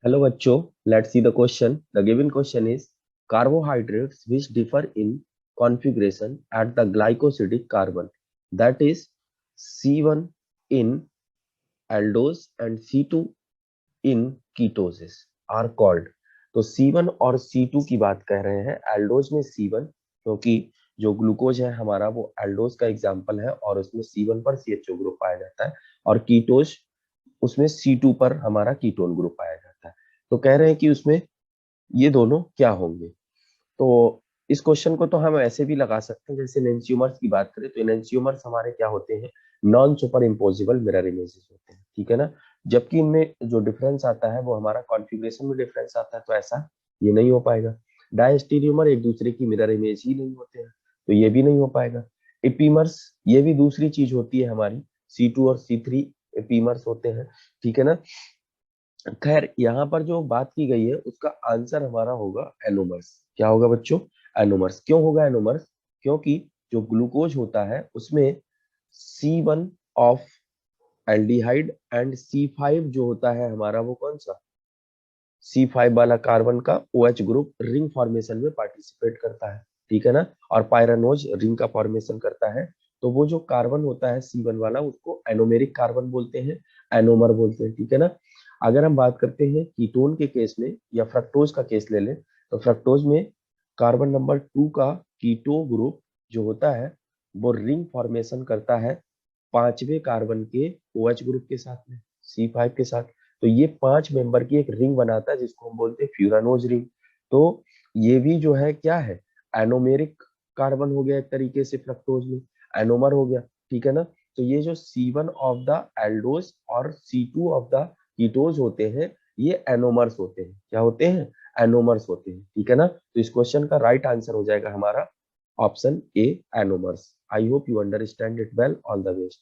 Hello bachcho, let's see the question. The given question is carbohydrates which differ in configuration at the glycosidic carbon, that is C1 in aldose and C2 in ketosis are called। तो C1 और C2 की बात कह रहे हैं। Aldose में C1 क्योंकि जो ग्लूकोज है हमारा वो एल्डोज का एग्जाम्पल है और उसमें C1 पर CHO ग्रुप पाया जाता है और कीटोज उसमें C2 पर हमारा कीटोन ग्रुप पाया जाता है। तो कह रहे हैं कि उसमें ये दोनों क्या होंगे। तो इस क्वेश्चन को तो हम ऐसे भी लगा सकते हैं, जैसे एनेंशियोमर्स की बात करें तो एनेंशियोमर्स हमारे क्या होते हैं, non super imposable mirror images होते हैं, ठीक है ना। जबकि इनमें जो डिफरेंस आता है वो हमारा कॉन्फ़िगरेशन में डिफरेंस आता है, तो ऐसा ये नहीं हो पाएगा। डायस्टेरियोमर एक दूसरे की मिरर इमेज ही नहीं होते हैं, तो ये भी नहीं हो पाएगा। एपीमर्स ये भी दूसरी चीज होती है हमारी, C2 और C3 एपीमर्स होते हैं, ठीक है ना। खैर यहाँ पर जो बात की गई है उसका आंसर हमारा होगा एनोमर्स। क्या होगा बच्चों? एनोमर्स। क्यों होगा एनोमर्स? क्योंकि जो ग्लूकोज होता है उसमें C1 of aldehyde and C5 जो होता है हमारा वो कौन सा, C5 वाला कार्बन का OH ग्रुप रिंग फॉर्मेशन में पार्टिसिपेट करता है, ठीक है ना। और पायरानोज रिंग का फॉर्मेशन करता है। तो वो जो कार्बन होता है C1 वाला उसको एनोमेरिक कार्बन बोलते हैं, एनोमर बोलते हैं, ठीक है ना। अगर हम बात करते हैं कीटोन के केस में या फ्रक्टोज का केस ले लें, तो फ्रक्टोज में कार्बन नंबर 2 का कीटो ग्रुप जो होता है वो रिंग फॉर्मेशन करता है पांचवें कार्बन के OH ग्रुप के साथ में, C5 के साथ। तो ये 5 मेंबर की एक रिंग बनाता है जिसको हम बोलते हैं फ्यूरानोज रिंग। तो ये भी जो है क्या है, एनोमेरिक कार्बन हो गया एक तरीके से, फ्रक्टोज में एनोमर हो गया, ठीक है ना। तो ये जो C1 ऑफ द एल्डोज और C2 ऑफ द कीटोज होते हैं ये एनोमर्स होते हैं। क्या होते हैं? एनोमर्स होते हैं, ठीक है ना। तो इस क्वेश्चन का राइट आंसर हो जाएगा हमारा option A, anomers. I hope you understand it well. All the best.